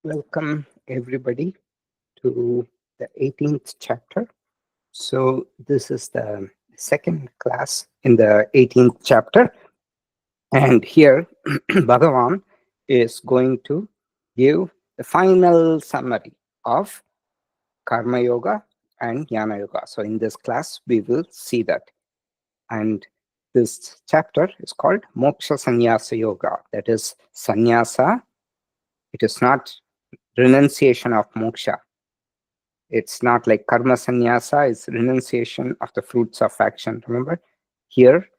Welcome everybody to the 18th chapter. So this is the second class in the 18th chapter, and here Bhagavan is going to give the final summary of Karma Yoga and Jnana Yoga. So in this class we will see that, and this chapter is called Moksha Sannyasa Yoga. That is sannyasa. It is not renunciation of moksha. It's not like karma sannyasa is renunciation of the fruits of action. Remember, here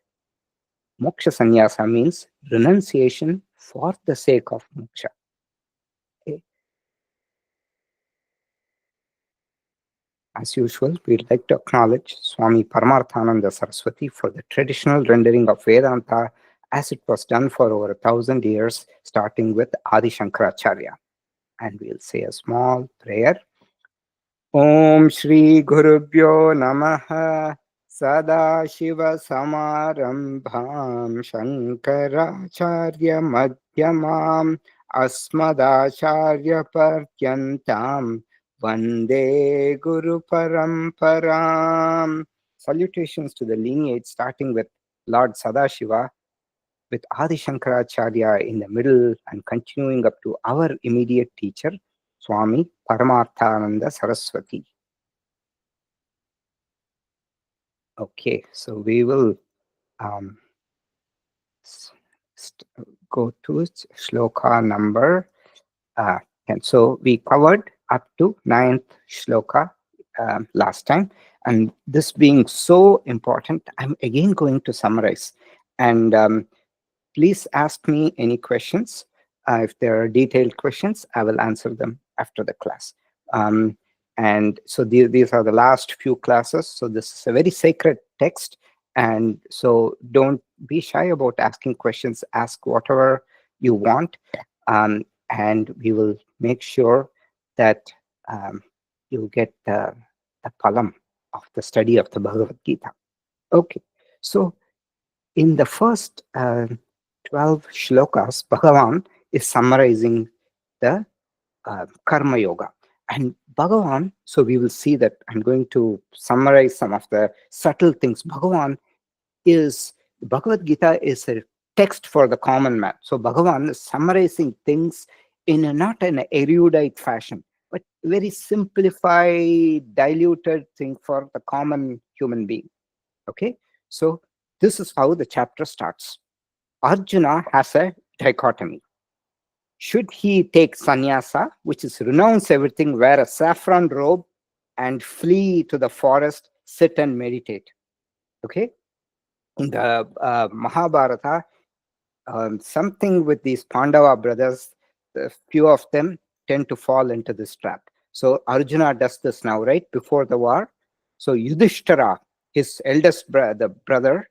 moksha sannyasa means renunciation for the sake of moksha. Okay. As usual, we'd like to acknowledge Swami Paramarthananda Saraswati for the traditional rendering of Vedanta as it was done for over 1,000 years, starting with Adi Shankaracharya. And we'll say a small prayer. Om Shri Gurubhyo Namaha Sadashiva Samarambham Shankaracharya Madhyamam Asmadacharya Partyantam Vande Guru Paramparam. Salutations to the lineage starting with Lord Sadashiva, with Adi Shankaracharya in the middle and continuing up to our immediate teacher, Swami Paramarthananda Saraswati. Okay, so we will go to shloka number 10. So we covered up to 9th shloka last time. And this being so important, I'm again going to summarize. And please ask me any questions. If there are detailed questions, I will answer them after the class. And so these are the last few classes. So this is a very sacred text. And so don't be shy about asking questions. Ask whatever you want. And we will make sure that you get the palam of the study of the Bhagavad Gita. Okay. So in the first 12 shlokas, Bhagavan is summarizing the Karma Yoga. And Bhagavan, so we will see that I'm going to summarize some of the subtle things. Bhagavad Gita is a text for the common man. So Bhagavan is summarizing things in not an erudite fashion, but very simplified, diluted thing for the common human being. Okay, so this is how the chapter starts. Arjuna has a dichotomy. Should he take sannyasa, which is renounce everything, wear a saffron robe, and flee to the forest, sit and meditate? Okay, in the Mahabharata, something with these Pandava brothers, a few of them tend to fall into this trap. So Arjuna does this now, right before the war. So Yudhishthira, his eldest brother,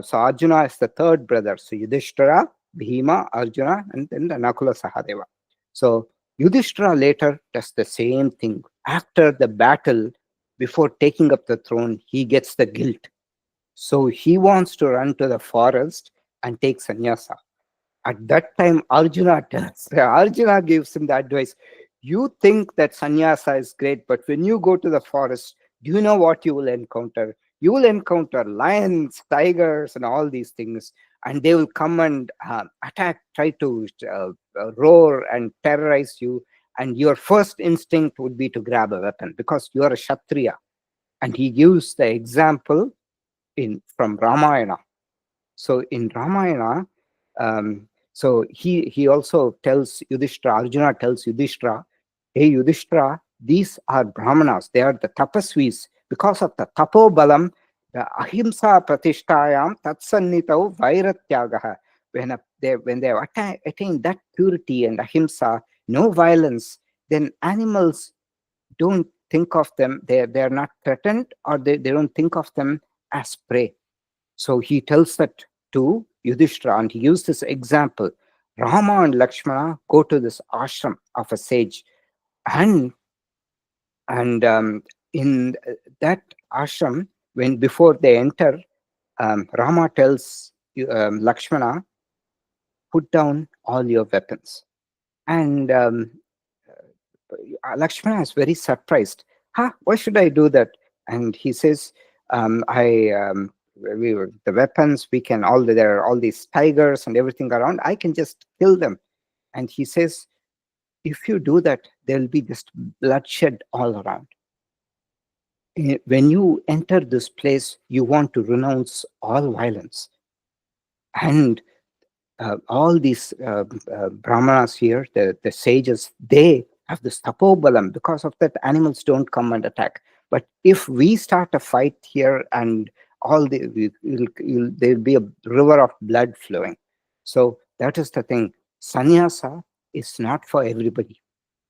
so Arjuna is the third brother. So Yudhishthira, Bhima, Arjuna, and then the Nakula Sahadeva. So Yudhishthira later does the same thing. After the battle, before taking up the throne, he gets the guilt. So he wants to run to the forest and take sannyasa. At that time, Arjuna gives him the advice. You think that sannyasa is great, but when you go to the forest, do you know what you will encounter? You will encounter lions, tigers, and all these things, and they will come and attack, try to roar and terrorize you. And your first instinct would be to grab a weapon because you are a Kshatriya. And he gives the example from Ramayana. So in Ramayana, so he also tells Yudhishthira, Arjuna tells Yudhishthira, hey Yudhishthira, these are Brahmanas, they are the tapasvis. Because of the tapobalam, the ahimsa pratishtayam tatsannitau vairatyagaha. When they have attained that purity and ahimsa, no violence, then animals don't think of them, they are not threatened, or they don't think of them as prey. So he tells that to Yudhishthira, and he used this example. Rama and Lakshmana go to this ashram of a sage, and in that ashram, before they enter, Rama tells Lakshmana, put down all your weapons. And Lakshmana is very surprised. Why should I do that? And he says, I the weapons we can there are all these tigers and everything around. I can just kill them. And he says, if you do that, there will be just bloodshed all around. When you enter this place, you want to renounce all violence. And all these brahmanas here, the sages, they have this tapobalam. Because of that, animals don't come and attack. But if we start a fight here, and there'll be a river of blood flowing. So that is the thing. Sannyasa is not for everybody.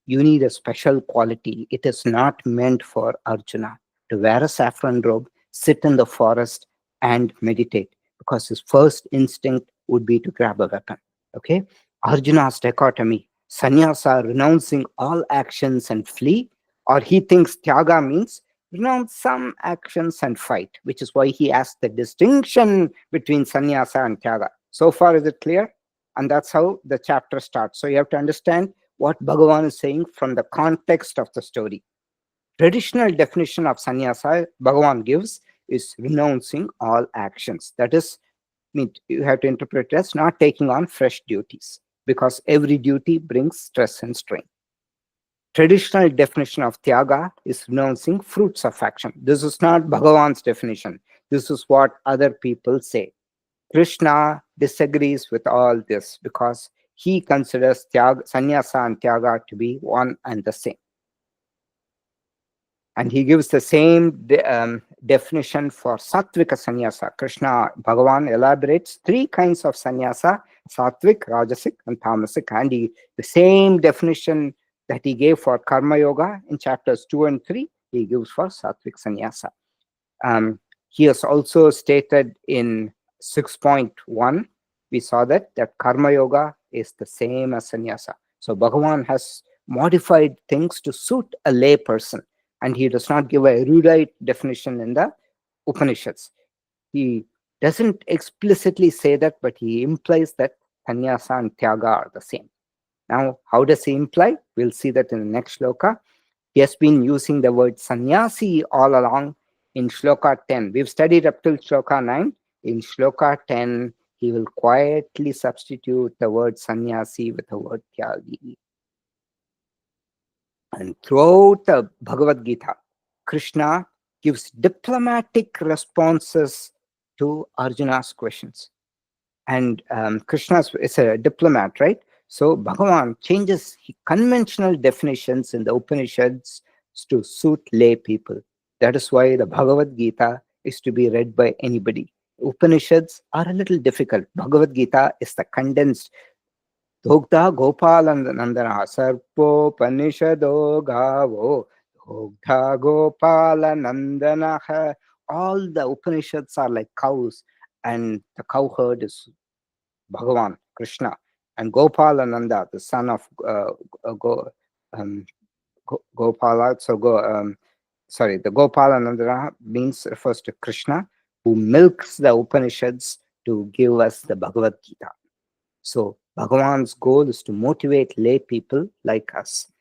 You need a special quality. It is not meant for Arjuna to wear a saffron robe, sit in the forest, and meditate, because his first instinct would be to grab a weapon. Okay? Arjuna's dichotomy: sannyasa, renouncing all actions and flee, or he thinks tyaga means renounce some actions and fight, which is why he asked the distinction between sannyasa and tyaga. So far, is it clear? And that's how the chapter starts. So you have to understand what Bhagavan is saying from the context of the story. Traditional definition of sannyasa Bhagavan gives is renouncing all actions. That is, you have to interpret it as not taking on fresh duties, because every duty brings stress and strain. Traditional definition of tyaga is renouncing fruits of action. This is not Bhagavan's definition. This is what other people say. Krishna disagrees with all this because he considers sannyasa and tyaga to be one and the same. And he gives the same definition for sattvika sannyasa. Krishna, Bhagavan elaborates three kinds of sannyasa: sattvik, rajasic, and tamasic. And the same definition that he gave for karma yoga in chapters 2 and 3, he gives for sattvik sannyasa. He has also stated in 6.1, we saw that karma yoga is the same as sannyasa. So Bhagavan has modified things to suit a lay person, and he does not give a erudite definition in the Upanishads. He doesn't explicitly say that, but he implies that sannyasa and tyaga are the same. Now, how does he imply? We'll see that in the next shloka. He has been using the word sannyasi all along in shloka 10. We've studied up till shloka 9. In shloka 10, he will quietly substitute the word sannyasi with the word tyagi. And throughout the Bhagavad Gita, Krishna gives diplomatic responses to Arjuna's questions. And Krishna is a diplomat, right? So Bhagavan changes conventional definitions in the Upanishads to suit lay people. That is why the Bhagavad Gita is to be read by anybody. Upanishads are a little difficult. Bhagavad Gita is the condensed Dhogda Gopalanandana Sarpo Panishado Gavo Dhogda Gopalanandana. All the Upanishads are like cows, and the cow herd is Bhagavan, Krishna, and Gopalananda, the son of Gopala. So the Gopalananda refers to Krishna, who milks the Upanishads to give us the Bhagavad Gita. So Bhagavan's goal is to motivate lay people like us.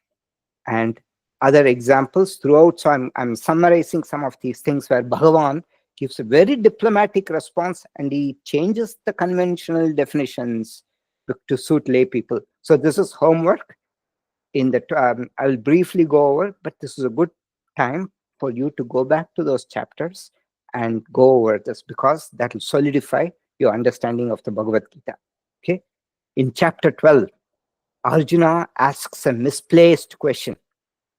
And other examples throughout, so I'm summarizing some of these things where Bhagavan gives a very diplomatic response, and he changes the conventional definitions to suit lay people. So this is homework. I will briefly go over, but this is a good time for you to go back to those chapters and go over this, because that will solidify your understanding of the Bhagavad Gita. Okay. In chapter 12, Arjuna asks a misplaced question.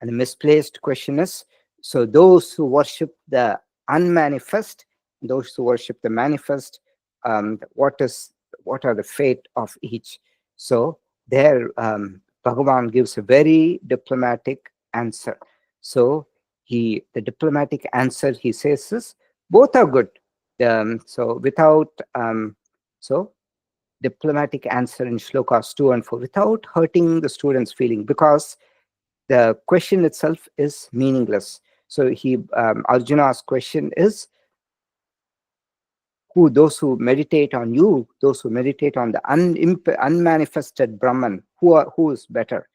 And the misplaced question is, so those who worship the unmanifest, those who worship the manifest, what are the fate of each? So there, Bhagavan gives a very diplomatic answer. So the diplomatic answer he says is, both are good. Diplomatic answer in shlokas 2 and 4, without hurting the student's feeling, because the question itself is meaningless. So Arjuna's question is, those who meditate on you, those who meditate on the unmanifested Brahman, who is better?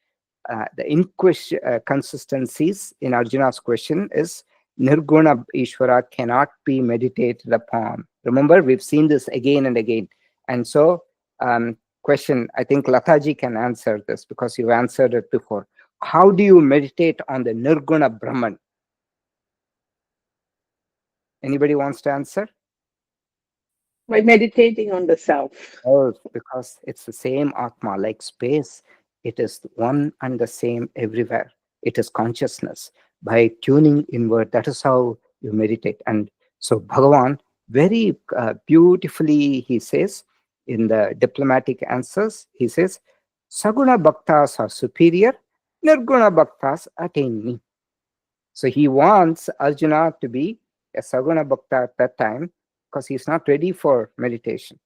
the inconsistencies in Arjuna's question is Nirguna Ishvara cannot be meditated upon. Remember, we've seen this again and again. And so, question, I think Lataji can answer this because you've answered it before. How do you meditate on the Nirguna Brahman? Anybody wants to answer? By meditating on the self. Oh, because it's the same Atma, like space. It is one and the same everywhere. It is consciousness. By tuning inward, that is how you meditate. And so Bhagavan very beautifully, he says, in the diplomatic answers, he says, Saguna Bhaktas are superior, Nirguna Bhaktas attain me. So he wants Arjuna to be a Saguna Bhakta at that time because he's not ready for meditation.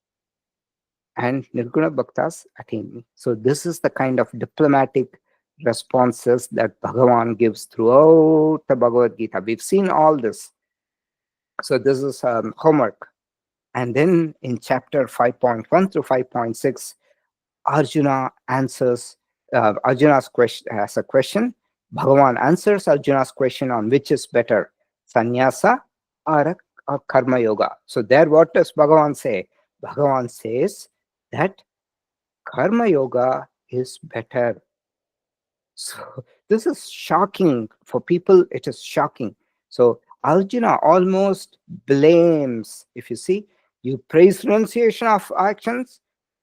And Nirguna Bhaktas attain me. So this is the kind of diplomatic responses that Bhagavan gives throughout the Bhagavad Gita. We've seen all this. So this is homework. And then in chapter 5.1 through 5.6, Arjuna answers Arjuna's question as a question. Bhagavan answers Arjuna's question on which is better, sannyasa or karma yoga. So there, what does Bhagavan say? Bhagavan says that karma yoga is better. So this is shocking for people. It is shocking. So Arjuna almost blames, if you see, you praise renunciation of actions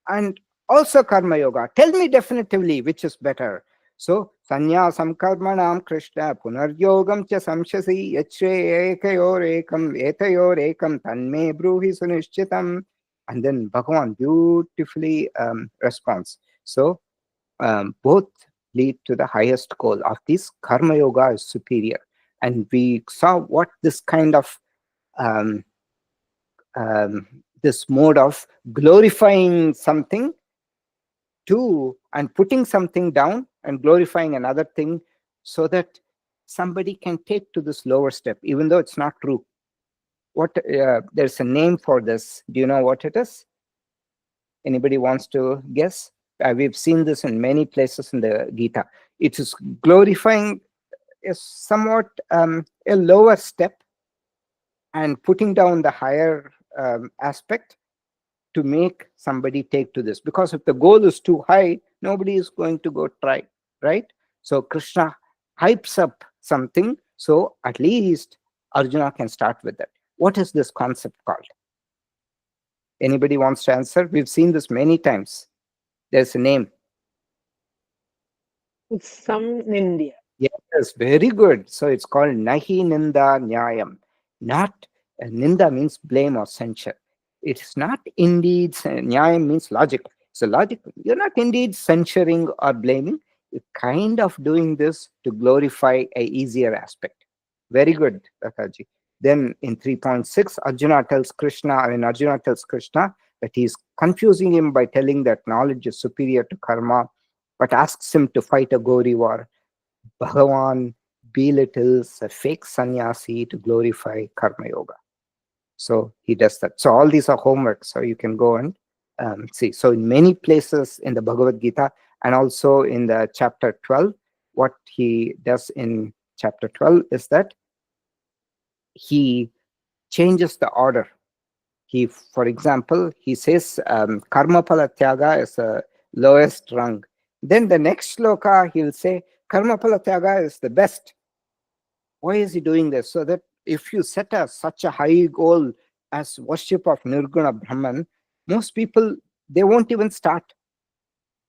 and also karma yoga. Tell me definitively which is better. So sannyasam karmanam krishna punaryogam cha samshasi yachre ekayor ekam etayor ekam tanme bruhi sunishchitam. And then Bhagavan beautifully responds. So both lead to the highest goal of this. Karma yoga is superior. And we saw what this kind of um, this mode of glorifying something to and putting something down and glorifying another thing so that somebody can take to this lower step, even though it's not true. What there's a name for this. Do you know what it is? Anybody wants to guess? We've seen this in many places in the Gita. It is glorifying a somewhat a lower step and putting down the higher aspect to make somebody take to this. Because if the goal is too high, nobody is going to go try, right? So Krishna hypes up something, so at least Arjuna can start with that. What is this concept called? Anybody wants to answer? We've seen this many times. There's a name. It's some in India. Yes, very good. So it's called Nahi Ninda Nyayam. Not Ninda means blame or censure. It is not indeed, Nyayam means logic. So logic, you're not indeed censuring or blaming. You're kind of doing this to glorify a easier aspect. Very good, Rakaji. Then in 3.6, Arjuna tells Krishna that he's confusing him by telling that knowledge is superior to karma, but asks him to fight a Gauri war. Bhagavan belittles a fake sannyasi to glorify karma yoga. So he does that. So all these are homework. So you can go and see. So in many places in the Bhagavad Gita and also in the chapter 12, what he does in chapter 12 is that he changes the order. He, for example, he says karma phala tyaga is the lowest rung. Then the next shloka, he will say karma phala tyaga is the best. Why is he doing this? So that if you set such a high goal as worship of Nirguna Brahman, most people, they won't even start.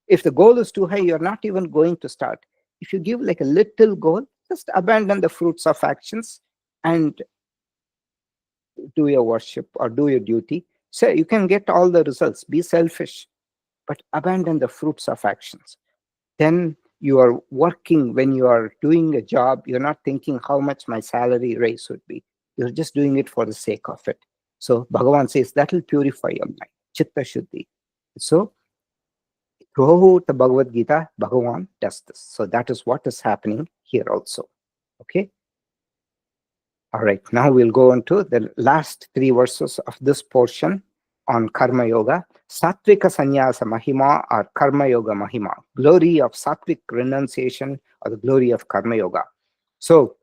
If the goal is too high, you're not even going to start. If you give like a little goal, just abandon the fruits of actions and do your worship or do your duty. So you can get all the results. Be selfish, but abandon the fruits of actions. Then you are working, when you are doing a job, you're not thinking how much my salary raise would be. You're just doing it for the sake of it. So Bhagavan says that will purify your mind, chitta shuddhi. So throughout the Bhagavad Gita, Bhagavan does this. So that is what is happening here also. Okay. All right. Now we'll go on to the last three verses of this portion. on Karma Yoga. Sattvika Sannyasa Mahima or Karma Yoga Mahima. Glory of Sattvic renunciation or the glory of Karma Yoga. So,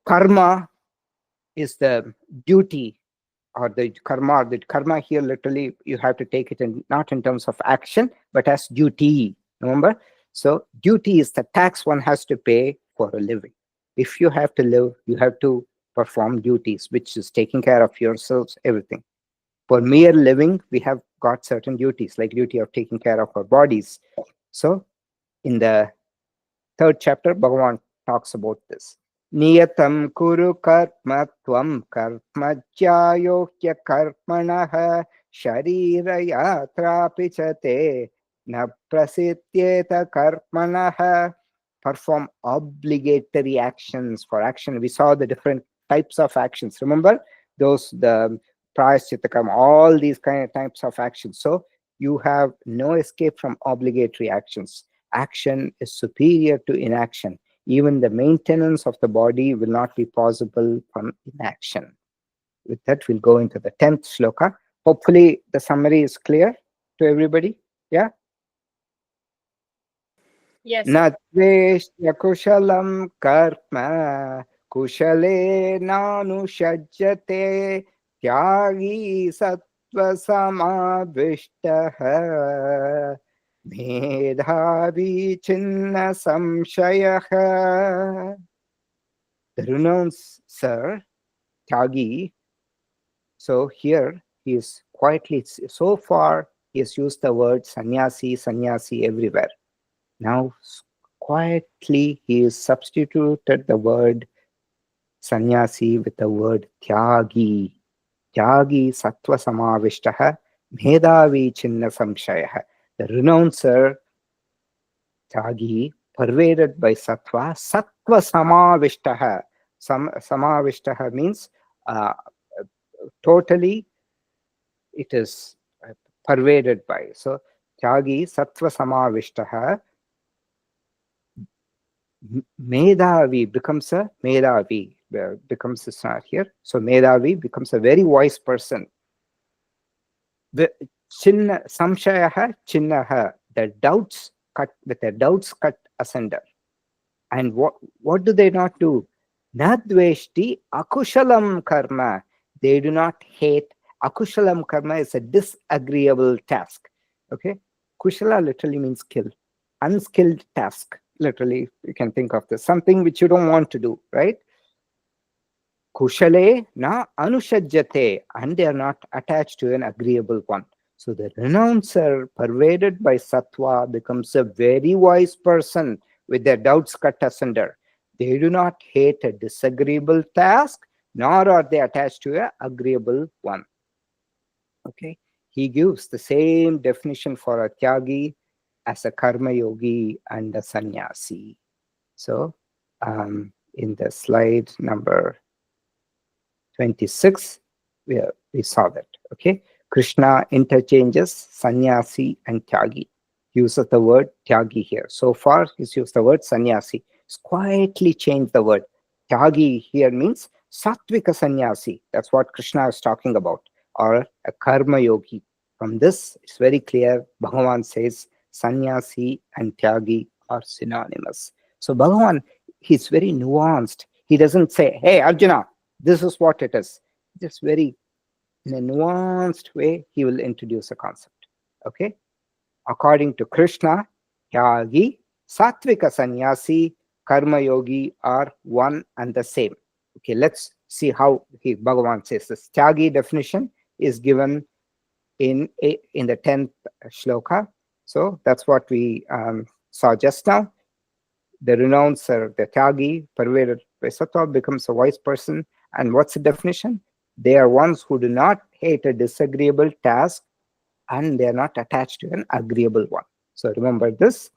karma is the duty or the karma. The karma here literally you have to take it in not in terms of action but as duty. Remember? So, duty is the tax one has to pay for a living. If you have to live, you have to perform duties, which is taking care of yourselves, everything. For mere living, we have got certain duties, like duty of taking care of our bodies. So, in the third chapter, Bhagavan talks about this. Niyatam kuru karma tvam karma jyohya karmanah sharira yatra pichate na prasityeta karmanah. Perform obligatory actions. For action, we saw the different types of actions. Remember those, the prayaschitta karma, all these kind of types of actions. So you have no escape from obligatory actions. Action is superior to inaction. Even the maintenance of the body will not be possible from inaction. With that, we'll go into the 10th shloka. Hopefully, the summary is clear to everybody. Yeah? Yes. Na dveshya kushalam karma kushale nanushajyate tyagi sattva samavishtaha medhavi chinna samshayaha. The renouncer, tyagi, so here he is quietly, so far he has used the word sannyasi, sannyasi everywhere. Now, quietly, he has substituted the word sannyasi with the word tyagi. Tyagi sattva samavishtaha medhavi chinna samshayaha. The renouncer, tyagi, pervaded by sattva, sattva samavishtaha. Samavishtaha means totally it is pervaded by. So, tyagi sattva samavishtaha. Medhavi becomes a Medhavi, becomes a star here. So Medhavi becomes a very wise person. The Chinna Samshayaha Chinnaha, the doubts cut with the doubts cut asunder. And what do they not do? Nadveshti akushalam karma. They do not hate. Akushalam karma is a disagreeable task. Okay? Kushala literally means kill. Unskilled task. Literally, you can think of this. Something which you don't want to do, right? Kushale na anushajyate. And they are not attached to an agreeable one. So the renouncer, pervaded by sattva, becomes a very wise person with their doubts cut asunder. They do not hate a disagreeable task, nor are they attached to an agreeable one. Okay, he gives the same definition for a tyagi as a karma yogi and a sannyasi. So, in the slide number 26, we saw that. Okay, Krishna interchanges sannyasi and tyagi. Uses the word tyagi here. So far, he's used the word sannyasi. He's quietly changed the word. Tyagi here means sattvika sannyasi. That's what Krishna is talking about, or a karma yogi. From this, it's very clear. Bhagavan says sannyasi and tyagi are synonymous. So Bhagavan, he's very nuanced. He doesn't say, "Hey, Arjuna, this is what it is." Just very in a nuanced way, he will introduce a concept. Okay? According to Krishna, Tyagi, Sattvika Sannyasi, Karma Yogi are one and the same. Okay, let's see how Bhagavan says this. Tyagi definition is given in the 10th shloka. So that's what we saw just now. The renouncer, the Tyagi, pervaded by sattva, becomes a wise person. And what's the definition? They are ones who do not hate a disagreeable task and they are not attached to an agreeable one. So remember this,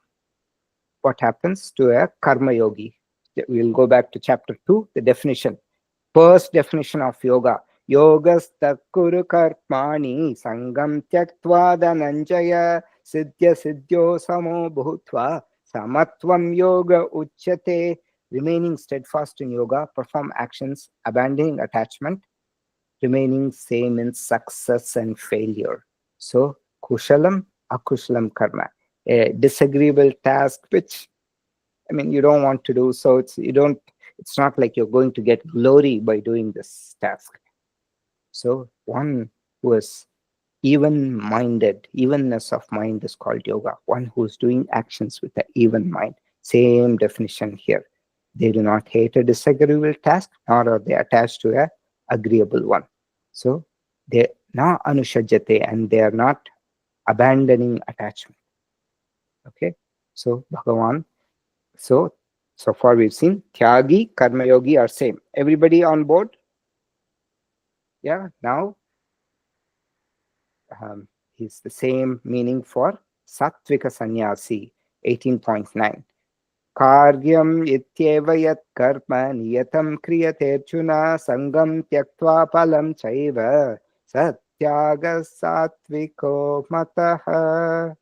what happens to a karma yogi. We'll go back to chapter 2, the definition. First definition of yoga. Yogastat kuru karmani sangam tyaktva dhananjaya siddhya siddhyo samo bhutva samatvam yoga uchyate. Remaining steadfast in yoga, perform actions, abandoning attachment, remaining same in success and failure. So kushalam, akushalam karma, a disagreeable task which, I mean, you don't want to do. So it's not like you're going to get glory by doing this task. So one who is even-minded, evenness of mind is called yoga. One who's doing actions with an even mind. Same definition here. They do not hate a disagreeable task, nor are they attached to a agreeable one. So they na anushajate, and they are not abandoning attachment. Okay. So Bhagavan. So far we've seen Tyagi, Karma Yogi are same. Everybody on board? Yeah. Now is the same meaning for Sattvika Sannyasi, 18.9. Karyam ityeva yat karma niyatam kriyate arjuna sangam tyaktva palam chaiva satyaga sattviko mataha.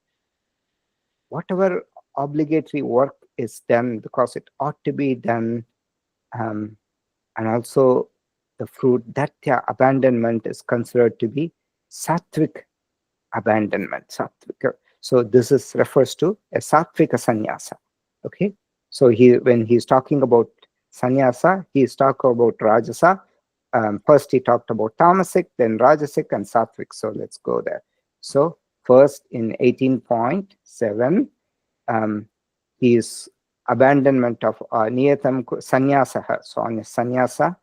Whatever obligatory work is done because it ought to be done, and also the fruit, that abandonment is considered to be sattvic abandonment. Sattvika. So this is refers to a sattvika sannyasa. Okay. So when he's talking about sannyasa, he's talking about rajasa. First he talked about tamasic, then rajasic and sattvic. So let's go there. So first in 18.7, is abandonment of niyatam sannyasa. So on a sannyasa,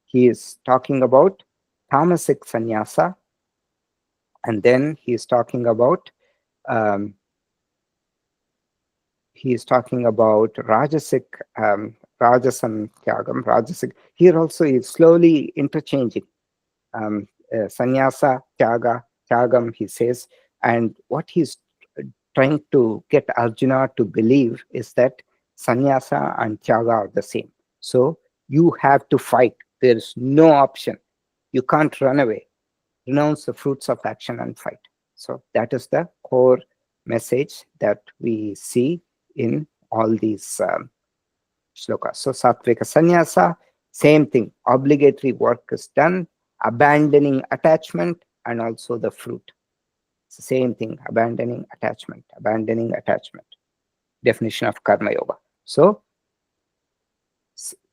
he is talking about tamasic sannyasa, and then he is talking about rajasic, rajasam tyagam, rajasic. Here also he is slowly interchanging sannyasa, tyagam, he says. And what he's trying to get Arjuna to believe is that sannyasa and tyaga are the same. So you have to fight. There's no option. You can't run away. Renounce the fruits of action and fight. So that is the core message that we see in all these shlokas. So sattvika sannyasa, same thing. Obligatory work is done, abandoning attachment and also the fruit. It's the same thing, abandoning attachment. Definition of karma yoga. So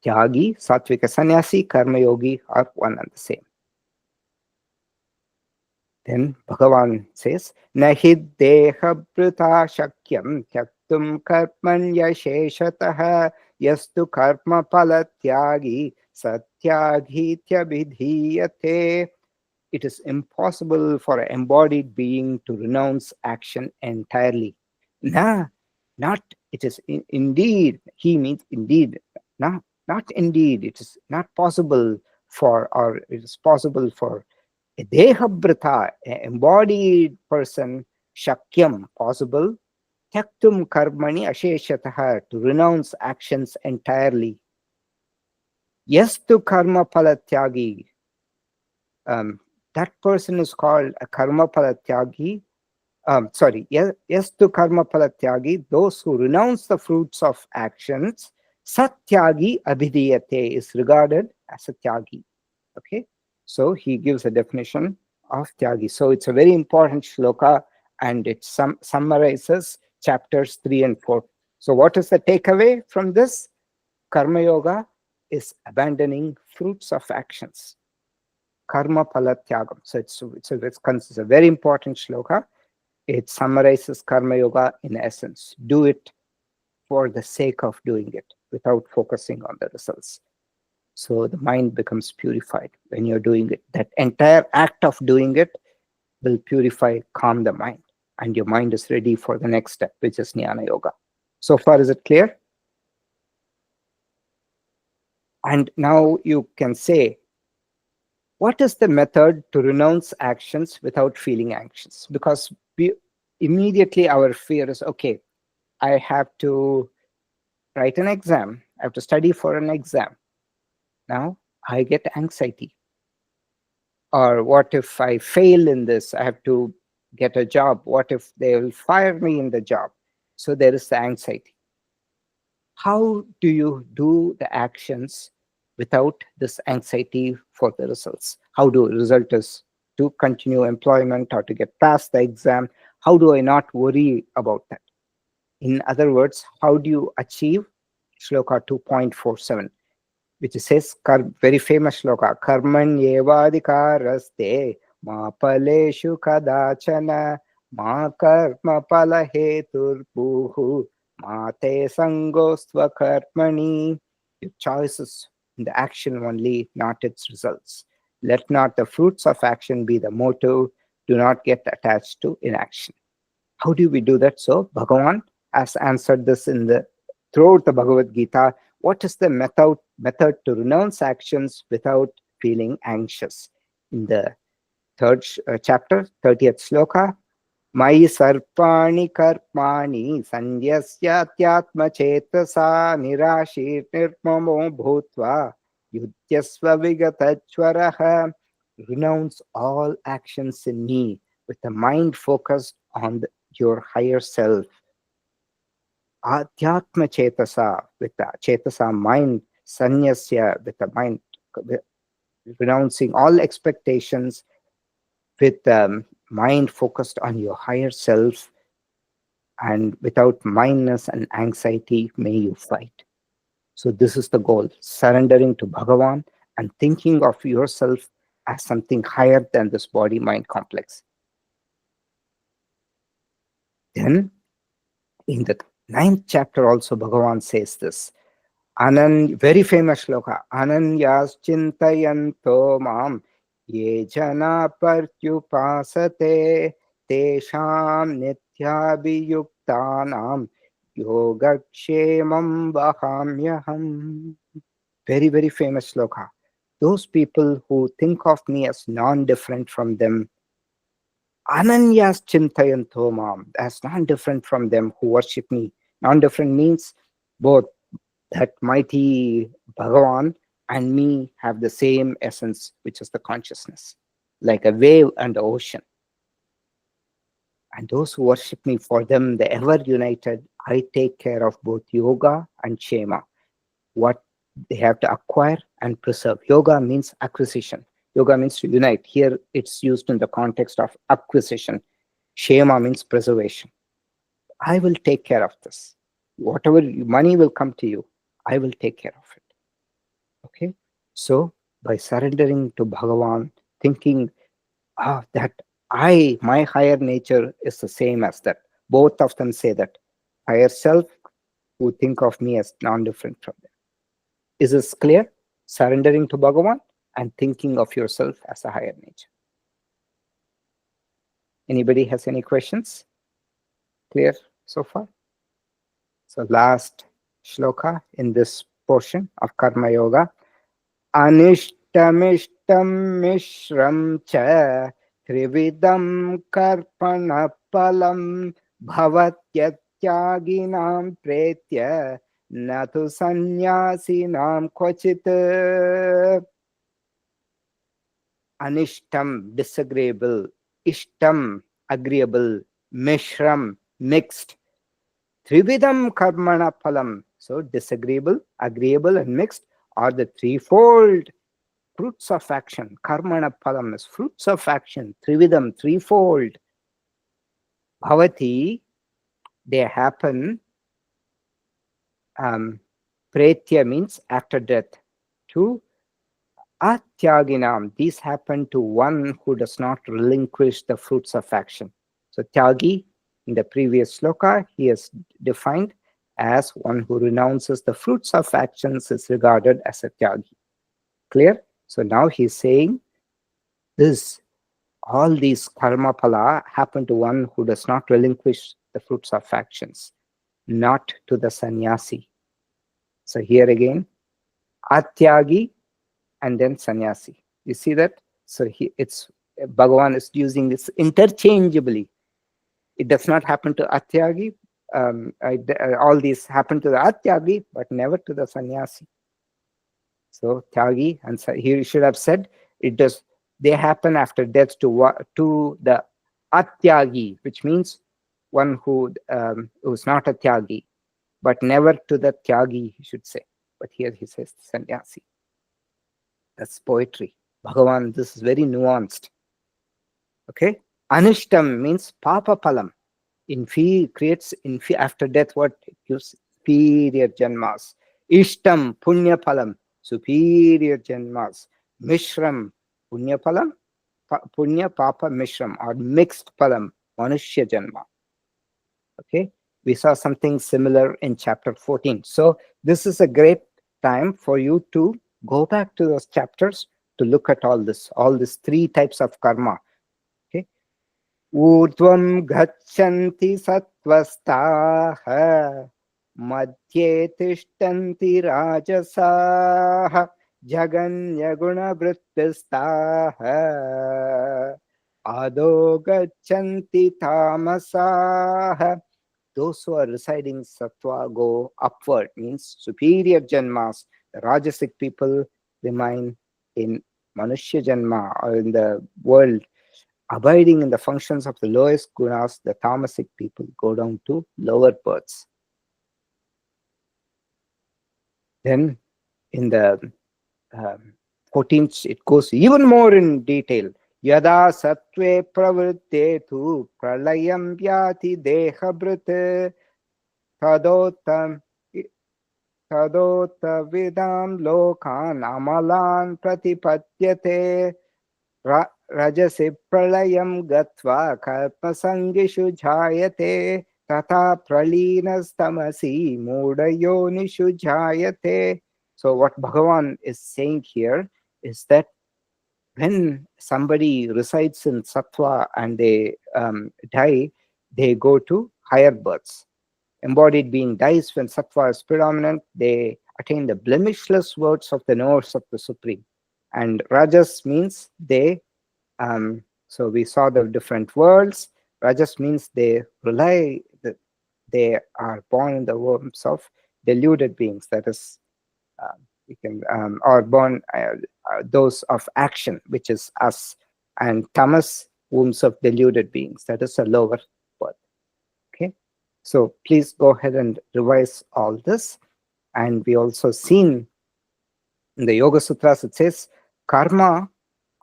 tyagi, sattvika sannyasi, karma yogi are one and the same. Then Bhagavan says, Nahi deha prita shakyam tyaktum karmanya sheshatah yastu karma pala tyagi satyagitya vidhiyate. It is impossible for an embodied being to renounce action entirely. Na, not it is indeed. He means indeed. Not indeed. It is not possible for, or it is possible for a dehabrata, an embodied person, shakyam, possible, tyaktum karmani asheshatah, to renounce actions entirely. Yastu karma palatyagi, that person is called a karma palatyagi. Yastu karma palatyagi, those who renounce the fruits of actions, satyagi abhidiyate, is regarded as a tyagi. Okay. So he gives a definition of tyagi. So it's a very important shloka, and it summarizes chapters 3 and 4. So what is the takeaway from this? Karma yoga is abandoning fruits of actions. Karma pala tyagam. So it's a very important shloka. It summarizes karma yoga in essence. Do it for the sake of doing it without focusing on the results. So the mind becomes purified when you're doing it. That entire act of doing it will purify, calm the mind, and your mind is ready for the next step, which is jnana yoga. So far, is it clear? And now you can say, what is the method to renounce actions without feeling anxious? Because immediately our fear is, okay, I have to write an exam. I have to study for an exam. Now I get anxiety. Or what if I fail in this? I have to get a job. What if they will fire me in the job? So there is the anxiety. How do you do the actions without this anxiety for the results. How do result is to continue employment or to get past the exam? How do I not worry about that? In other words, how do you achieve shloka 2.47, which says, very famous shloka, karmanyevadikaraste ma paleshu kadachana ma karma pala heturbuhu ma te sangostva karmani. Your choices in the action only, not its results. Let not the fruits of action be the motive. Do not get attached to inaction. How do we do that? So Bhagavan has answered this in the throughout the Bhagavad Gita. What is the method to renounce actions without feeling anxious? In the third chapter, 30th sloka, Mai sarpani karmani sanyasyatyatma chetasa nirashir nirmamo bhutva yudhyasva vigatachvaraha. Renounce all actions in me with the mind focused on your higher self. Adhyatma chetasa, with the chetasa mind, sanyasya, with the mind, renouncing all expectations with the mind focused on your higher self, and without mindness and anxiety may you fight. So this is the goal, surrendering to Bhagavan and thinking of yourself as something higher than this body-mind complex. Then in the 9th chapter also Bhagavan says this, very famous shloka, Ananyas chintayanto mam ye jana partyupasate tesham nityabhiyuktanam yogakshemam vahamyaham. Very, very famous shloka. Those people who think of me as non-different from them, Ananyas chintayanto mam, as non-different from them who worship me. Non-different means both that mighty Bhagavan and me have the same essence, which is the consciousness, like a wave and the ocean. And those who worship me, for them, the ever united, I take care of both yoga and kshema, what they have to acquire and preserve. Yoga means acquisition. Yoga means to unite. Here it's used in the context of acquisition. Kshema means preservation. I will take care of this. Whatever money will come to you, I will take care of it. Okay? So by surrendering to Bhagavan, thinking that my higher nature is the same as that. Both of them say that. Higher self, who think of me as non-different from them. Is this clear? Surrendering to Bhagavan and thinking of yourself as a higher nature. Anybody has any questions? Clear so far? So last shloka in this portion of Karma Yoga. Anishtamishtam mishram cha trividam karpana palam bhavatyattyaginam pretya natu sanyasinam kvachit. Anishtam, disagreeable. Ishtam, agreeable. Mishram, mixed. Trividam karmana phalam. So disagreeable, agreeable, and mixed are the threefold fruits of action. Karmana phalam is fruits of action. Trividam, threefold. Bhavati, they happen. Pretya means after death. To Atyaginam, these happen to one who does not relinquish the fruits of action. So Tyagi, in the previous sloka, he is defined as one who renounces the fruits of actions is regarded as a Tyagi. Clear? So now he's saying all these karma phala happen to one who does not relinquish the fruits of actions, not to the sannyasi. So here again, Atyagi and then sannyasi. You see that? So Bhagavan is using this interchangeably. It does not happen to Atyagi. All these happen to the Atyagi, but never to the sannyasi. So Tyagi, and he should have said they happen after death to the Atyagi, which means one who's not a Tyagi, but never to the Tyagi, he should say. But here he says sannyasi. That's poetry. Bhagavan, this is very nuanced. Okay. Anishtam means papa palam. Creates after death, what it gives? Superior janmas. Ishtam punya palam, superior janmas. Mishram punya palam, punya papa mishram, or mixed palam, manushya janma. Okay, we saw something similar in chapter 14. So this is a great time for you to go back to those chapters to look at all these three types of karma. Okay, ऊर्ध्वं गच्छन्ति सत्त्वस्ताः मध्ये तिष्ठन्ति राजसाः जगन्यगुणवृत्तिस्ताः अधो गच्छन्ति तामसाः. Those who are residing in sattva go upward, means superior janmas. The rajasic people remain in manushya janma, or in the world abiding in the functions of the lowest gunas. The tamasic people go down to lower births. Then in the 14th, it goes even more in detail. Yada sattve pravrittetu pralayam vyati dehabrit tadota vidam lokan amalan pratipadyate rajasi pralayam gatva kalpasangishu jayate tata praleenastamasi mudayonishu jayate. So what Bhagavan is saying here is that when somebody resides in sattva and they die, they go to higher births. Embodied being dies when sattva is predominant. They attain the blemishless words of the knowers of the Supreme. And rajas means they, so we saw the different worlds. Rajas means they rely, that they are born in the wombs of deluded beings. That is, you can, or born those of action, which is us. And tamas, wombs of deluded beings. That is a lower birth. Okay. So please go ahead and revise all this. And we also seen in the Yoga Sutras, it says, karma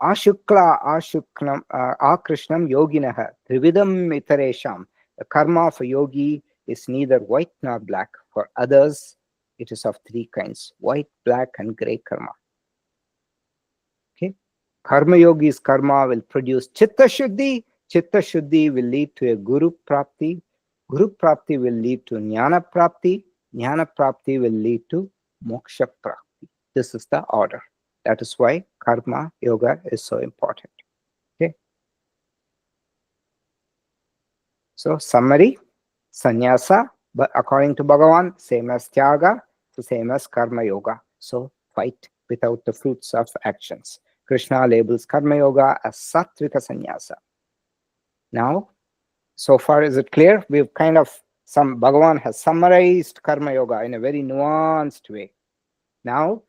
ashukla ashuknam akrishnam yoginaha trividam itaresham. The karma of a yogi is neither white nor black. For others, it is of three kinds: white, black, and gray karma. Okay. Karma yogi's karma will produce chitta shuddhi. Chitta shuddhi will lead to a guru prapti. Guru prapti will lead to jnana prapti. Jnana prapti will lead to moksha prapti. This is the order. That is why karma yoga is so important. Okay. So summary: sannyasa, but according to Bhagavan, same as tyaga, the same as karma yoga. So fight without the fruits of actions. Krishna labels karma yoga as sattvika sannyasa. Now, so far, is it clear? We've kind of, Bhagavan has summarized karma yoga in a very nuanced way. Now,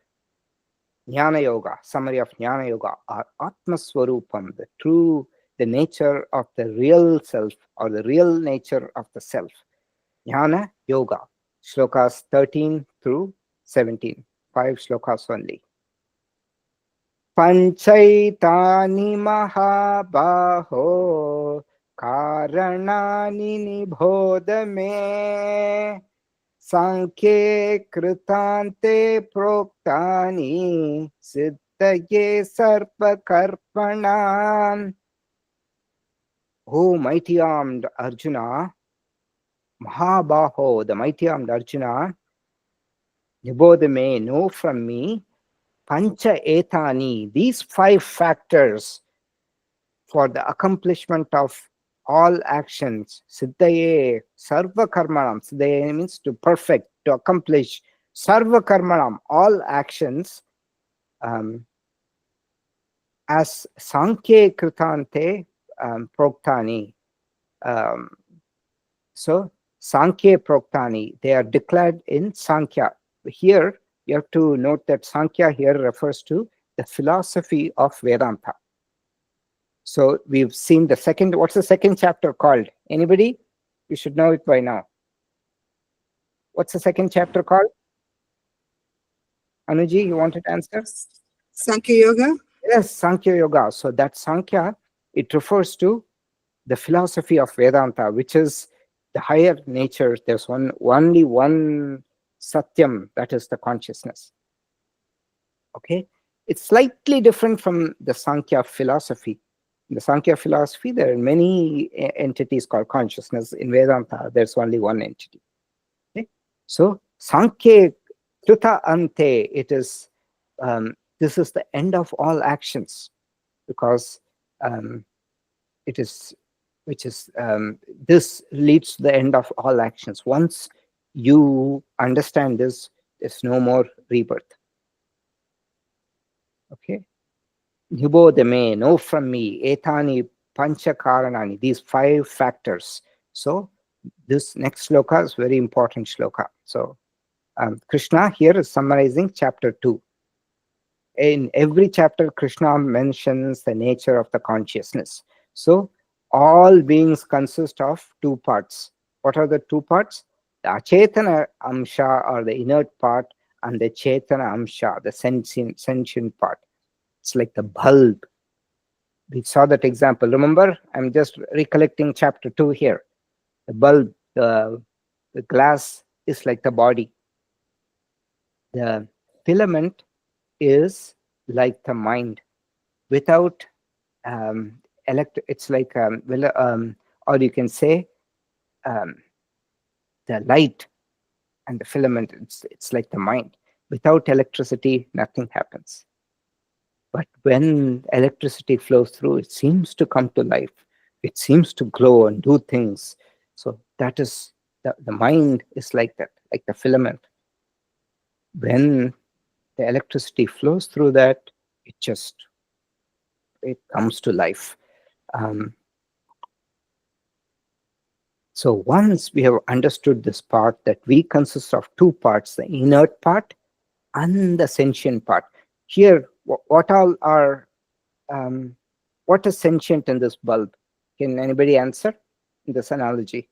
jnana yoga, summary of jnana yoga, or atma swarupam, the nature of the real self, or the real nature of the self. Jnana yoga, shlokas 13 through 17, 5 shlokas only. Panchaitani mahabaho karanani nibodha me sankhye krutante proktani siddhaye sarpa karpanam. O mighty armed Arjuna, Mahabaho, the mighty armed Arjuna, nibodha me, know from me, Pancha etani, these 5 factors for the accomplishment of all actions. Siddhaye sarva karmanam. Siddhaye means to perfect, to accomplish. Sarva karmanam, all actions, as sankhye krutante proktani. So sankhye proktani, they are declared in Sankhya. Here, you have to note that Sankhya here refers to the philosophy of Vedanta. So we've seen the second, what's the second chapter called? Anybody? You should know it by now. What's the second chapter called? Anuji, you wanted to answer? Sankhya Yoga? Yes, Sankhya Yoga. So that Sankhya, it refers to the philosophy of Vedanta, which is the higher nature. There's only one Satyam, that is the consciousness. Okay, it's slightly different from the Sankhya philosophy. In the Sankhya philosophy, there are many entities called consciousness. In Vedanta, there's only one entity. Okay? So Sankhya Tuta Ante, it is this is the end of all actions, because it is which is this leads to the end of all actions. Once you understand this, there's no more rebirth. Okay. Nibodhame, know from me, etani pancha karanani, these 5 factors. So this next shloka is very important shloka. So Krishna here is summarizing chapter 2. In every chapter, Krishna mentions the nature of the consciousness. So all beings consist of 2 parts. What are the 2 parts? The achetana amsha, or the inert part, and the chetana amsha, the sentient part. It's like the bulb. We saw that example. Remember, I'm just recollecting chapter 2 here. The bulb, the glass is like the body. The filament is like the mind. Without it's like or you can say the light and the filament. It's like the mind. Without electricity, nothing happens. But when electricity flows through, it seems to come to life. It seems to grow and do things. So that is the mind is like that, like the filament. When the electricity flows through that, it comes to life. So once we have understood this part, that we consist of 2 parts, the inert part and the sentient part. Here, what all are what is sentient in this bulb? Can anybody answer in this analogy?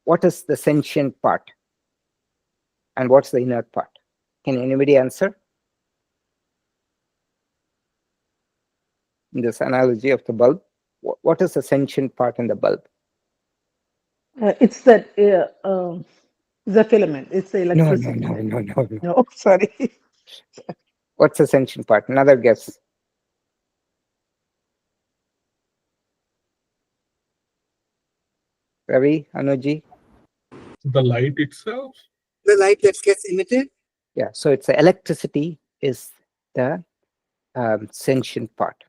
What is the sentient part? And what's the inert part? Can anybody answer? In this analogy of the bulb, what is the sentient part in the bulb? It's that the filament. It's the No, electricity. no. No, sorry. What's the sentient part? Another guess. Ravi, Anuji? The light itself? The light that gets emitted? Yeah, so it's the electricity is the sentient part.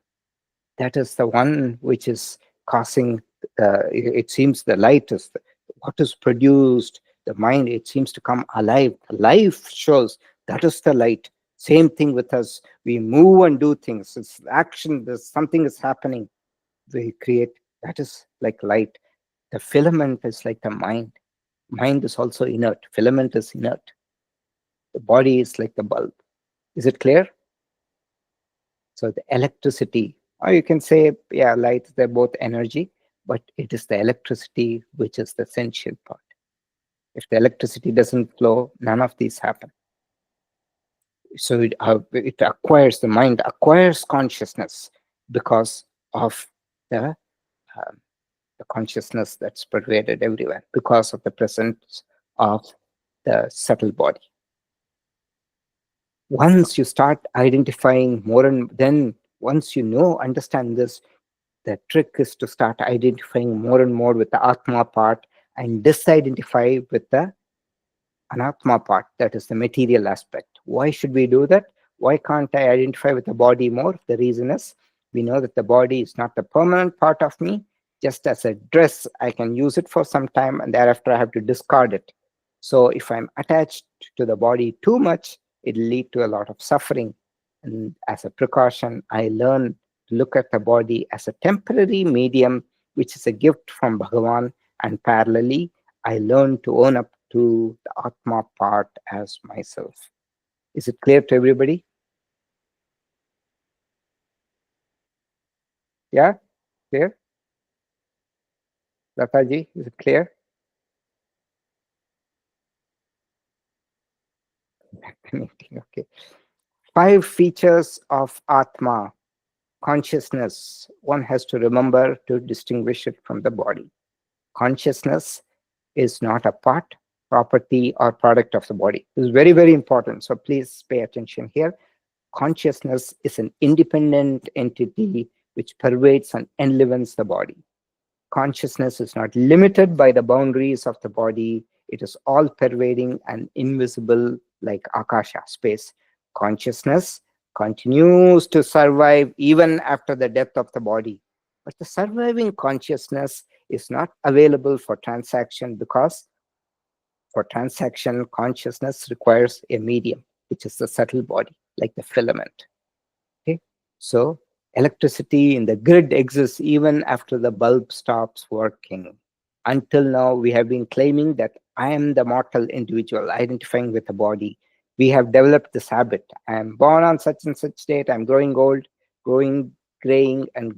That is the one which is causing, it seems the light is what is produced, the mind, it seems to come alive. Life shows that is the light. Same thing with us. We move and do things. It's action, there's something is happening. We create, that is like light. The filament is like the mind. Mind is also inert. Filament is inert. The body is like the bulb. Is it clear? So the electricity, or you can say, yeah, light, they're both energy, but it is the electricity which is the sentient part. If the electricity doesn't flow, none of these happen. So it acquires, the mind acquires consciousness because of the, the consciousness that's pervaded everywhere, because of the presence of the subtle body. Once you start identifying more, and then once you understand this, the trick is to start identifying more and more with the Atma part and disidentify with the Anatma part, that is the material aspect. Why should we do that? Why can't I identify with the body more? The reason is we know that the body is not the permanent part of me. Just as a dress, I can use it for some time and thereafter I have to discard it. So if I'm attached to the body too much, it'll lead to a lot of suffering. And as a precaution, I learn to look at the body as a temporary medium, which is a gift from Bhagavan, and parallelly, I learn to own up to the Atma part as myself. Is it clear to everybody? Yeah? Clear? Lataji, is it clear? Okay. 5 features of Atma, consciousness. One has to remember to distinguish it from the body. Consciousness is not a part, property, or product of the body. This is very, very important. So please pay attention here. Consciousness is an independent entity which pervades and enlivens the body. Consciousness is not limited by the boundaries of the body. It is all pervading and invisible like Akasha, space. Consciousness continues to survive even after the death of the body. But the surviving consciousness is not available for transaction because for transaction, consciousness requires a medium, which is the subtle body, like the filament. Okay, so electricity in the grid exists even after the bulb stops working. Until now, we have been claiming that I am the mortal individual identifying with the body. We have developed this habit. I am born on such and such date. I'm growing old, growing, graying, and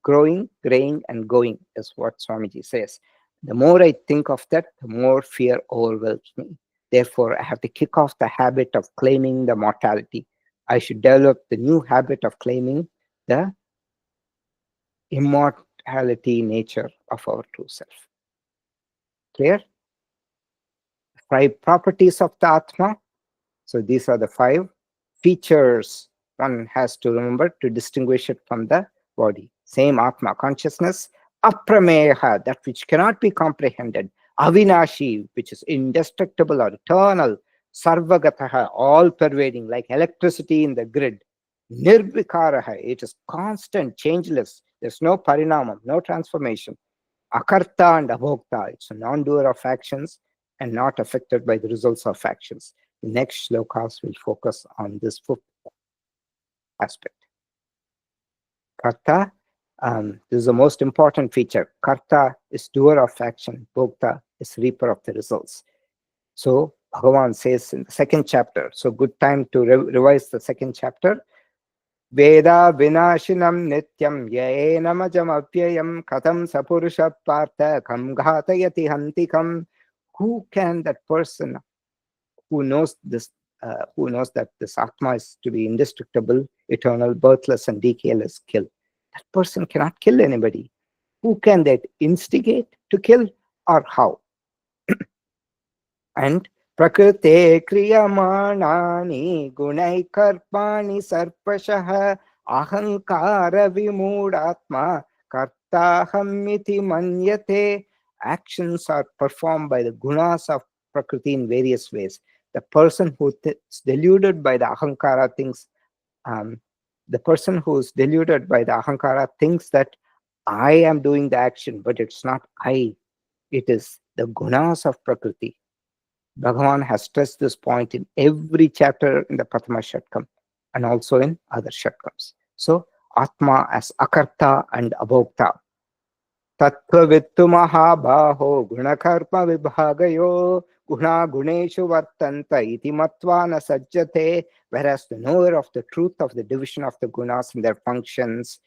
growing, graying, and going is what Swamiji says. The more I think of that, the more fear overwhelms me. Therefore, I have to kick off the habit of claiming the mortality. I should develop the new habit of claiming the immortality nature of our true self. Clear? 5 properties of the Atma. So these are the 5 features one has to remember to distinguish it from the body. Same Atma, consciousness. Aprameha, that which cannot be comprehended. Avinashi, which is indestructible or eternal. Sarvagataha, all pervading, like electricity in the grid. Nirvikaraha, it is constant, changeless. There's no parinamam, no transformation. Akarta and abhokta, it's a non-doer of actions and not affected by the results of actions. The next shlokas will focus on this 5th aspect. Karta, this is the most important feature. Karta is doer of action, bhokta is reaper of the results. So Bhagavan says in the 2nd chapter, so good time to revise the 2nd chapter. Veda vinashinam nityam yaenamajam apyayam katam sapurusha partha kam ghatayati hantikam. Who can that person who knows this, who knows that this Atma is to be indestructible, eternal, birthless, and decayless, kill? That person cannot kill anybody. Who can that instigate to kill, or how? And prakrite kriyamanani gunai karpani sarpashah ahankara vimudatma kartahamiti manyate. Actions are performed by the gunas of Prakriti in various ways. The person who is deluded by the ahankara thinks, the person who is deluded by the ahankara thinks that I am doing the action, but it's not I. It is the gunas of Prakriti. Bhagavan has stressed this point in every chapter in the Prathama Shatkam and also in other Shatkams. So, Atma as Akarta and Abhokta. Tattva vittu mahabaho gunakarma vibhagayo guna guneshu vartanta iti matvana sajjate. Whereas the knower of the truth of the division of the gunas and their functions,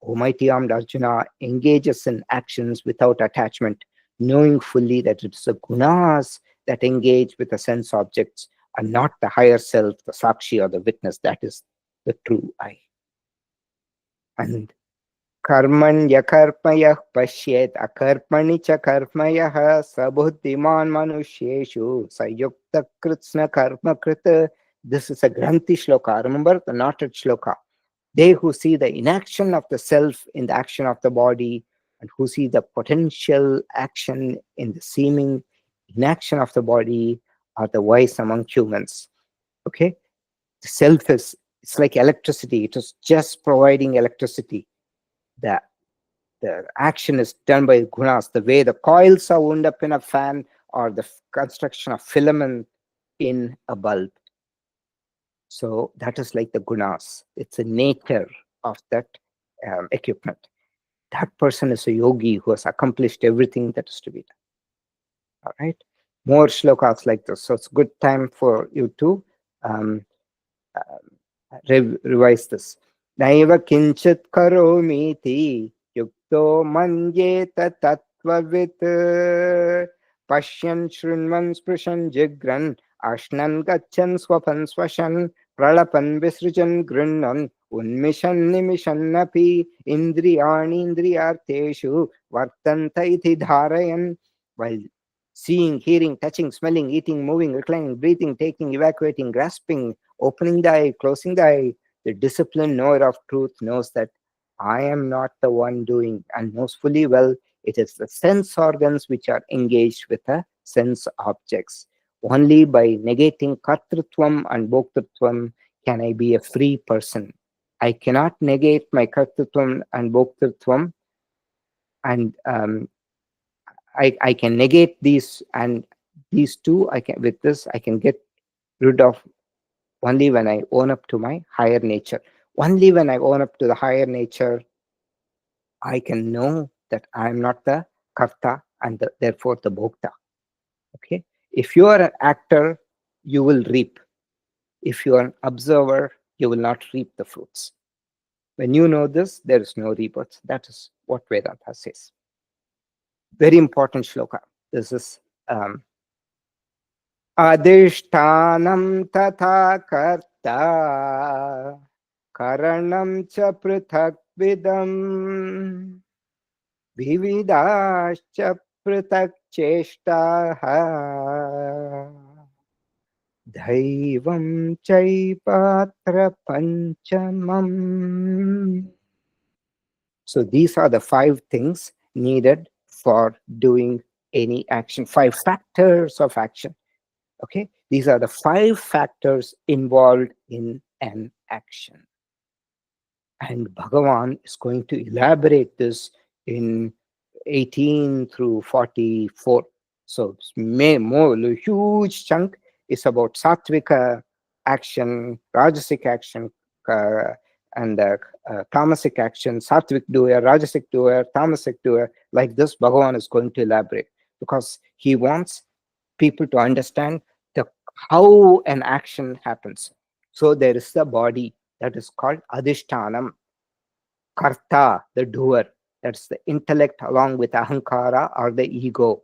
O mighty armed Arjuna, engages in actions without attachment, knowing fully that it's the gunas that engage with the sense objects and not the higher self, the sakshi or the witness. That is the true I. And karmanya karmayah pashyet akarmani cha karmayah sabuddhiman manusheshu sayukta kritsna karma krita. This is a granthi shloka. Remember the knotted shloka. They who see the inaction of the self in the action of the body and who see the potential action in the seeming inaction of the body are the wise among humans. Okay? The self is, it's like electricity. It is just providing electricity. The action is done by gunas. The way the coils are wound up in a fan or the construction of filament in a bulb. So that is like the gunas. It's the nature of that equipment. That person is a yogi who has accomplished everything that is to be done. All right. More shlokas like this. So it's a good time for you to revise this. Naiva kinchit karomiti yukto manjeta tattvavit pashyan shrunvan sprishan jigran ashnan gachan swapan swashan Pralapan Visrijan Grinnan Unmishan Nimishannapi Indriyani Indriyarteshu Vartanta iti dharayan. While seeing, hearing, touching, smelling, eating, moving, reclining, breathing, taking, evacuating, grasping, opening the eye, closing the eye, the disciplined knower of truth knows that I am not the one doing, and knows fully well it is the sense organs which are engaged with the sense objects. Only by negating kartrutvam and bhoktrutvam can I be a free person. I cannot negate my kartrutvam and bhoktrutvam, and I can negate these, and these two I can, with this I can get rid of only when I own up to my higher nature. Only when I own up to the higher nature, I can know that I am not the karta and therefore the bhokta. Okay. If you are an actor, you will reap. If you are an observer, you will not reap the fruits. When you know this, there is no rebirth. That is what Vedanta says. Very important shloka. This is Adhishtanam tatha karta karanam cha prithak vidam vividascha prithak cheshtaha Daivam chaipatra panchamam. So these are the 5 things needed for doing any action, 5 factors of action. Okay, these are the 5 factors involved in an action. And Bhagavan is going to elaborate this in 18 through 44. So more, a huge chunk is about sattvika action, rajasic action, and tamasic action, sattvic doer, rajasic doer, tamasic doer. Like this, Bhagavan is going to elaborate because he wants people to understand how an action happens. So there is the body that is called adhishtanam, karta, the doer. That's the intellect along with ahankara or the ego.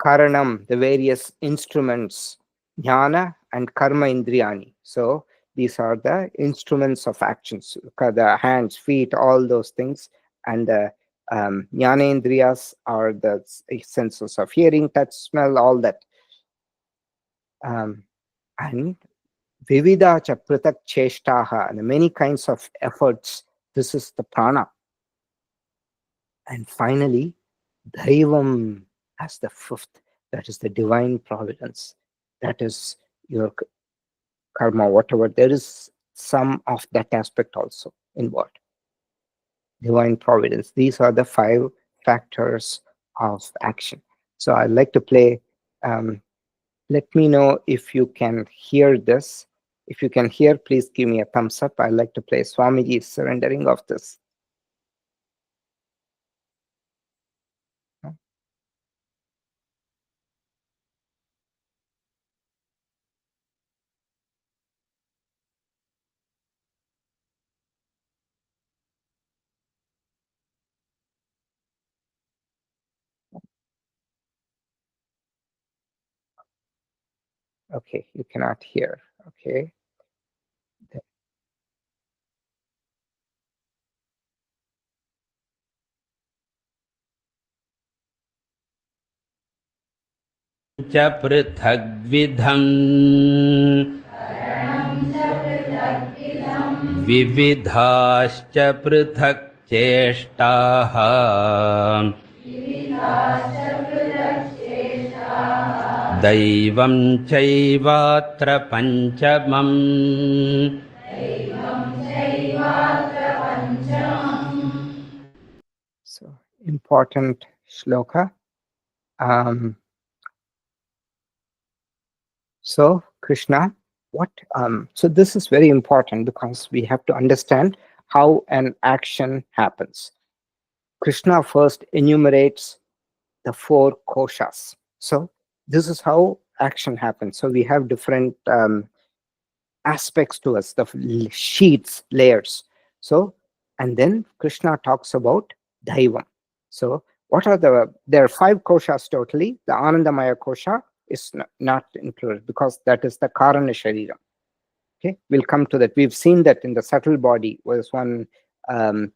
Karanam, the various instruments, jnana and karma indriyani. So these are the instruments of actions, the hands, feet, all those things. And the jnana indriyas are the senses of hearing, touch, smell, all that. And Vivida cha pratak cheshtaha, and many kinds of efforts. This is the prana. And finally, Daivam as the 5th. That is the divine providence. That is your karma, whatever. There is some of that aspect also involved. Divine providence. These are the 5 factors of action. So I'd like to play. Let me know if you can hear this. If you can hear, please give me a thumbs up. I'd like to play Swamiji's surrendering of this. Okay, you cannot hear. Okay. च पृथग्विधम् विविधाश्च पृथक् चेष्टाः दैवं चैवात्र पञ्चमम्. So important shloka. So Krishna, so this is very important because we have to understand how an action happens. Krishna first enumerates the 4 koshas. So this is how action happens. So we have different aspects to us, the sheets, layers. So, and then Krishna talks about Daivam. So what are there are 5 koshas totally. The Anandamaya kosha is not included because that is the Karana Shariram. Okay, we'll come to that. We've seen that in the subtle body. Was one um,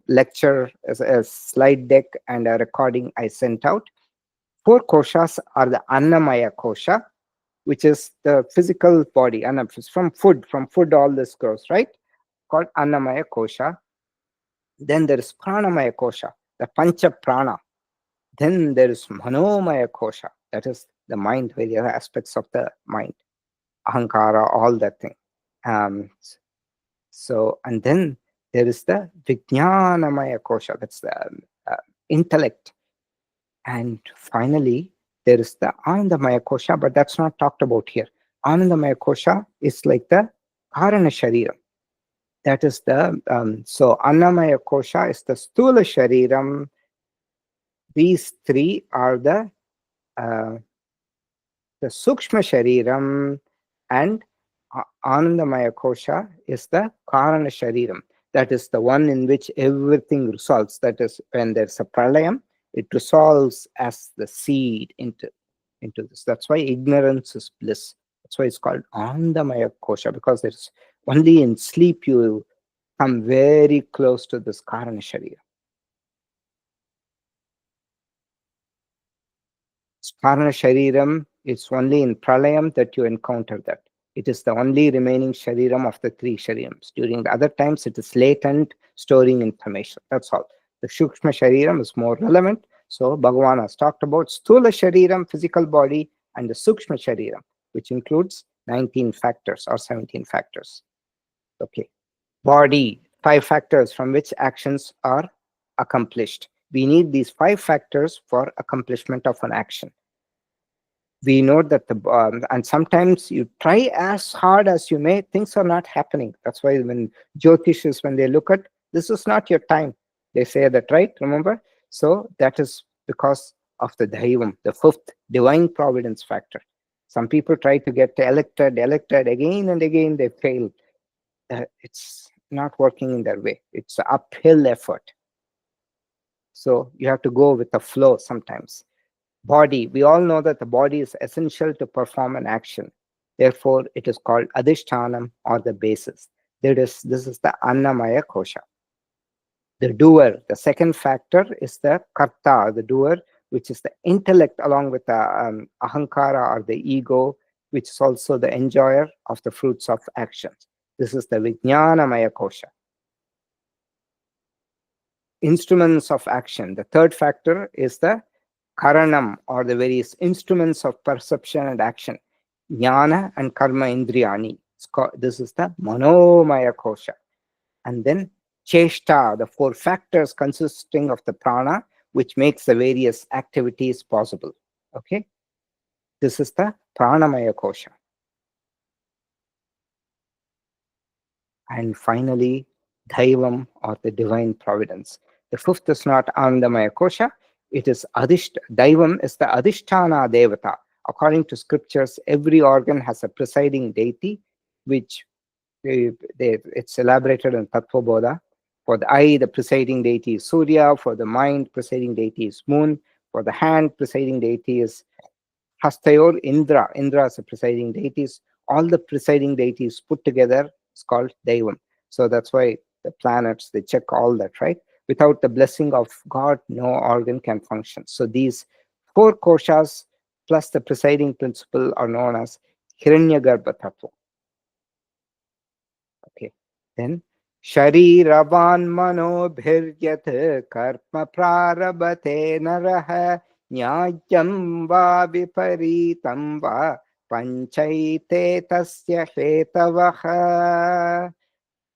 lecture as a slide deck and a recording I sent out. 4 koshas are the Annamaya kosha, which is the physical body. From food all this goes, right? Called Annamaya kosha. Then there is Pranamaya kosha, the Pancha Prana. Then there is Manomaya kosha, that is the mind, various aspects of the mind, Ahankara, all that thing. And then there is the Vijnanamaya kosha, that's the intellect. And finally, there is the Anandamaya kosha, but that's not talked about here. Anandamaya kosha is like the Karana Shariram. That is the, so Annamaya kosha is the Stula Shariram. These 3 are the Sukshma Shariram, and Anandamaya kosha is the Karana Shariram. That is the one in which everything resolves. That is when there's a pralayam, it resolves as the seed into this. That's why ignorance is bliss. That's why it's called Anandamaya kosha, because it's only in sleep you come very close to this Karana Shariram. Karana Shariram, it's only in Pralayam that you encounter that. It is the only remaining Shariram of the 3 Sharirams. During the other times, it is latent, storing information. That's all. The Shukshma Shariram is more relevant. So Bhagavan has talked about Stula Shariram, physical body, and the Sukshma Shariram, which includes 19 factors or 17 factors. Okay. Body, 5 factors from which actions are accomplished. We need these 5 factors for accomplishment of an action. We know that and sometimes you try as hard as you may, things are not happening. That's why when Jyotishis, when they look at, this is not your time, they say that, right? Remember? So that is because of the Daivam, the 5th divine providence factor. Some people try to get elected again and again, they fail. It's not working in their way. It's an uphill effort. So you have to go with the flow sometimes. Body, we all know that the body is essential to perform an action. Therefore, it is called Adhishtanam, or the basis. This is the Annamaya kosha. The doer, the second factor is the Karta, the doer, which is the intellect along with the Ahankara or the ego, which is also the enjoyer of the fruits of actions. This is the Vijnanamaya kosha. Instruments of action. The third factor is the Karanam, or the various instruments of perception and action. Jnana and Karma Indriyani. This is the Manomaya kosha. And then Cheshta, the 4 factors consisting of the prana, which makes the various activities possible. Okay? This is the Pranamaya kosha. And finally, Daivam, or the divine providence. The 5th is not Anandamaya kosha. It is Daivam is the Adhishtana Devata. According to scriptures, every organ has a presiding deity, which it's elaborated in Tattva Bodha. For the eye, the presiding deity is Surya. For the mind, presiding deity is Moon. For the hand, presiding deity is Hastayor Indra. Indra is a presiding deities. All the presiding deities put together is called Daivam. So that's why the planets, they check all that, right? Without the blessing of God, no organ can function. So these 4 koshas plus the presiding principle are known as Hiranyagarbha Tattva. Okay. Then Shariravan Manobhiryat Karma Prarabhate Naraha Nyayam Va Viparitam Va Panchaite Tasya Hetavaha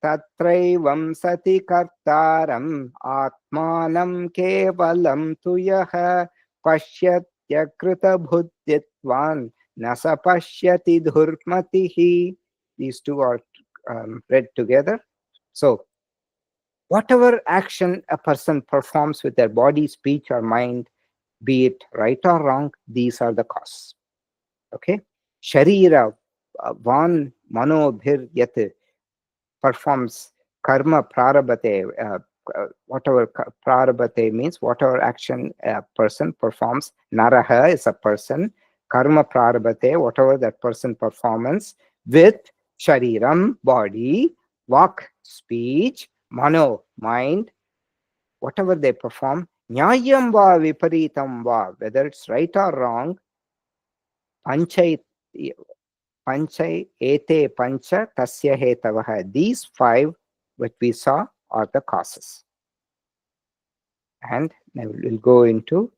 Tatraivam Sati Kartaram Atmanam Kevalam Tuyaha Pashyatya Krita Buddhitvan Nasa Pashyati Dhurmatihi. These 2 are read together. So, whatever action a person performs with their body, speech, or mind, be it right or wrong, these are the causes. Okay? Sharira van manobhir yat performs karma prarabhate, whatever prarabhate means, whatever action a person performs. Naraha is a person. Karma prarabhate, whatever that person performance, with shariram, body, vak, speech, mano, mind, whatever they perform, nyayam va viparitam va, whether it's right or wrong, panchai ete pancha tasya hetavaha. These five, what we saw, are the causes. And now we'll go into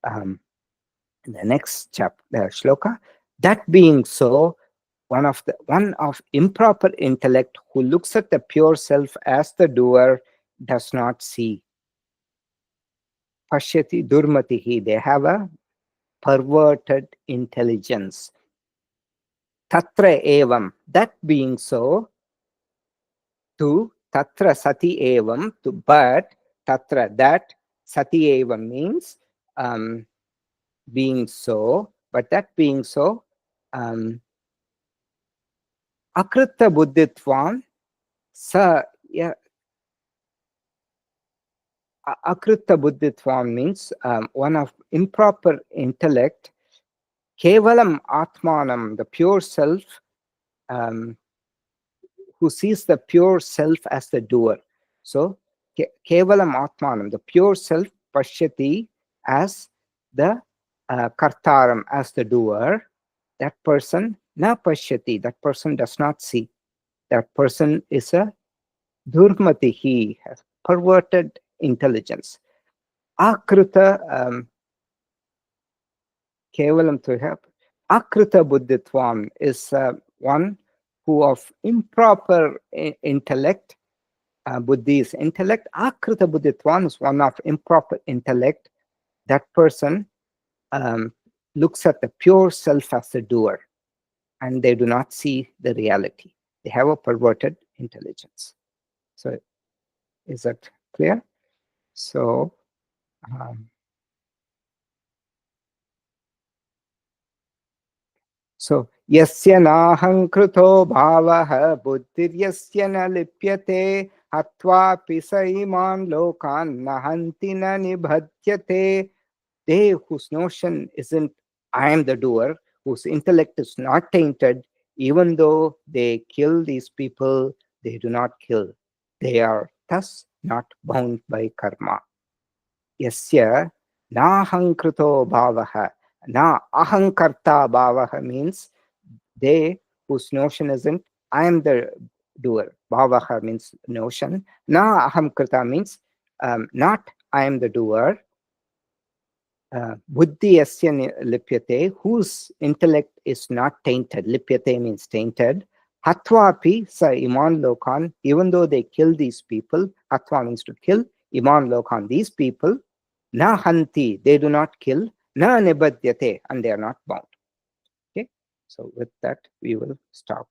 the next chapter, shloka. That being so, one of improper intellect who looks at the pure self as the doer does not see. Pashyati durmatihi. They have a perverted intelligence. Tatra evam. That being so, to tatra sati evam, to but tatra, that sati evam means being so, but that being so, akrita buddhitvam sa, yeah, akrita buddhitvam means one of improper intellect, kevalam atmanam, the pure self, who sees the pure self as the doer. So kevalam atmanam, the pure self, pashyati, as the kartaram, as the doer. That person na pashyati, that person does not see. That person is a durmati, he has perverted intelligence. Akrita, kevalam to have, akrita buddhitvam is one who of improper intellect, buddhi is intellect, akrita buddhitvam is one of improper intellect. That person looks at the pure self as the doer, and they do not see the reality. They have a perverted intelligence. So is that clear? So so yasya naham kruto bhavaha buddhiryasya na lipyate hatva pisaiman lokan nahanti na nibhadyate. They whose notion isn't I am the doer, whose intellect is not tainted, even though they kill these people, they do not kill. They are thus not bound by karma. Yasya nahankruto bhavaha. Na ahankarta bhavaha means they whose notion isn't I am the doer. Bhavaha means notion. Na ahamkrita means not I am the doer. Buddhi yasya lipyate, whose intellect is not tainted. Lipyate means tainted. Hatvapi sa iman lokan, even though they kill these people. Hatva means to kill. Iman lokan, these people. Na hanti, they do not kill. Na nibadyate, and they are not bound. Okay, so with that we will stop.